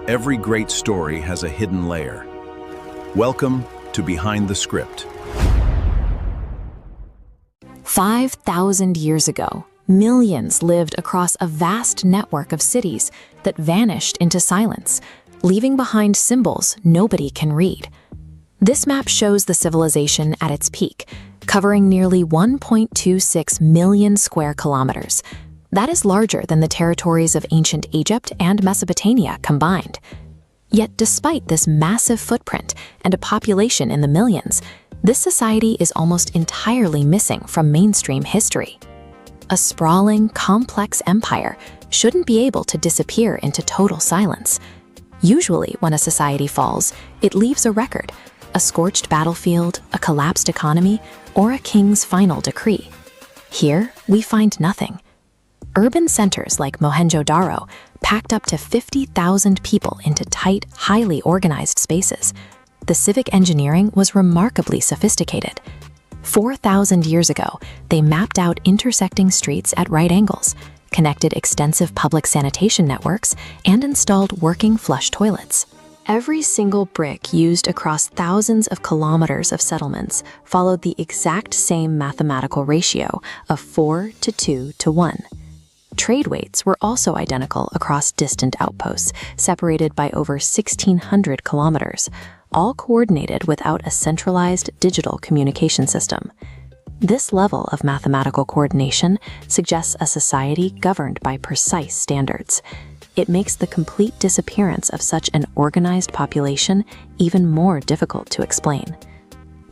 Every great story has a hidden layer. Welcome to Behind the Script. 5,000 years ago, millions lived across a vast network of cities that vanished into silence, leaving behind symbols nobody can read. This map shows the civilization at its peak, covering nearly 1.26 million square kilometers. That is larger than the territories of ancient Egypt and Mesopotamia combined. Yet despite this massive footprint and a population in the millions, this society is almost entirely missing from mainstream history. A sprawling, complex empire shouldn't be able to disappear into total silence. Usually, when a society falls, it leaves a record, a scorched battlefield, a collapsed economy, or a king's final decree. Here, we find nothing. Urban centers like Mohenjo-daro packed up to 50,000 people into tight, highly organized spaces. The civic engineering was remarkably sophisticated. 4,000 years ago, they mapped out intersecting streets at right angles, connected extensive public sanitation networks, and installed working flush toilets. Every single brick used across thousands of kilometers of settlements followed the exact same mathematical ratio of 4 to 2 to 1. Trade weights were also identical across distant outposts, separated by over 1,600 kilometers, all coordinated without a centralized digital communication system. This level of mathematical coordination suggests a society governed by precise standards. It makes the complete disappearance of such an organized population even more difficult to explain.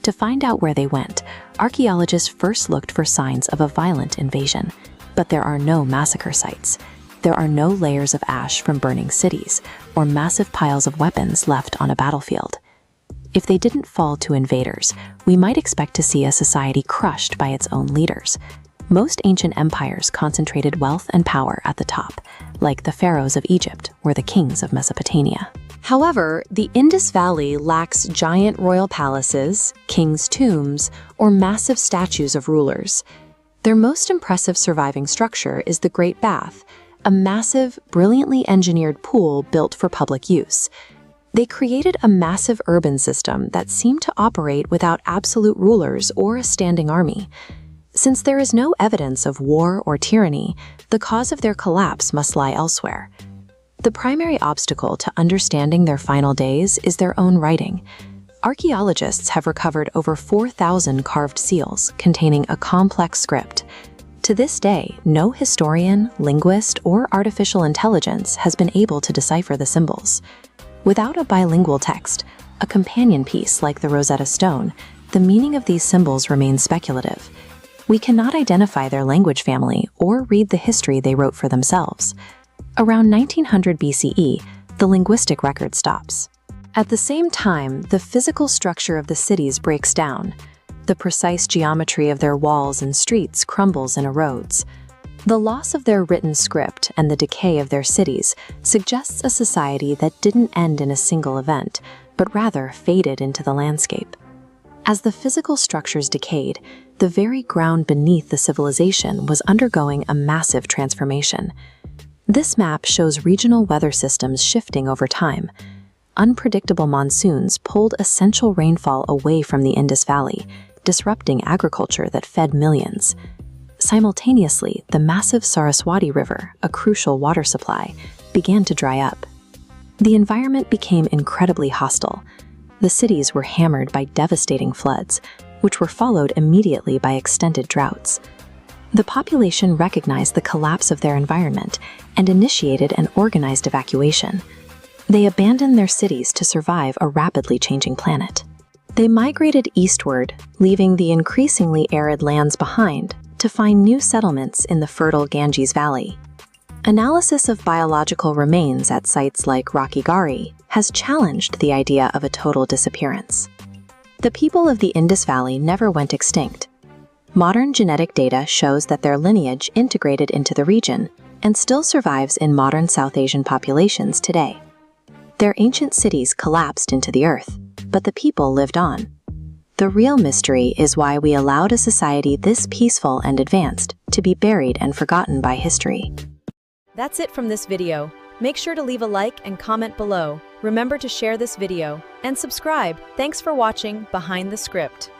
To find out where they went, archaeologists first looked for signs of a violent invasion. But there are no massacre sites. There are no layers of ash from burning cities, or massive piles of weapons left on a battlefield. If they didn't fall to invaders, we might expect to see a society crushed by its own leaders. Most ancient empires concentrated wealth and power at the top, like the pharaohs of Egypt or the kings of Mesopotamia. However, the Indus Valley lacks giant royal palaces, kings' tombs, or massive statues of rulers. Their most impressive surviving structure is the Great Bath, a massive, brilliantly engineered pool built for public use. They created a massive urban system that seemed to operate without absolute rulers or a standing army. Since there is no evidence of war or tyranny, the cause of their collapse must lie elsewhere. The primary obstacle to understanding their final days is their own writing. Archaeologists have recovered over 4,000 carved seals containing a complex script. To this day, no historian, linguist, or artificial intelligence has been able to decipher the symbols. Without a bilingual text, a companion piece like the Rosetta Stone, the meaning of these symbols remains speculative. We cannot identify their language family or read the history they wrote for themselves. Around 1900 BCE, the linguistic record stops. At the same time, the physical structure of the cities breaks down. The precise geometry of their walls and streets crumbles and erodes. The loss of their written script and the decay of their cities suggests a society that didn't end in a single event, but rather faded into the landscape. As the physical structures decayed, the very ground beneath the civilization was undergoing a massive transformation. This map shows regional weather systems shifting over time. Unpredictable monsoons pulled essential rainfall away from the Indus Valley, disrupting agriculture that fed millions. Simultaneously, the massive Saraswati River, a crucial water supply, began to dry up. The environment became incredibly hostile. The cities were hammered by devastating floods, which were followed immediately by extended droughts. The population recognized the collapse of their environment and initiated an organized evacuation. They abandoned their cities to survive a rapidly changing planet. They migrated eastward, leaving the increasingly arid lands behind to find new settlements in the fertile Ganges Valley. Analysis of biological remains at sites like Rocky Gari has challenged the idea of a total disappearance. The people of the Indus Valley never went extinct. Modern genetic data shows that their lineage integrated into the region and still survives in modern South Asian populations today. Their ancient cities collapsed into the earth, but the people lived on. The real mystery is why we allowed a society this peaceful and advanced to be buried and forgotten by history. That's it from this video. Make sure to leave a like and comment below. Remember to share this video and subscribe. Thanks for watching Behind the Script.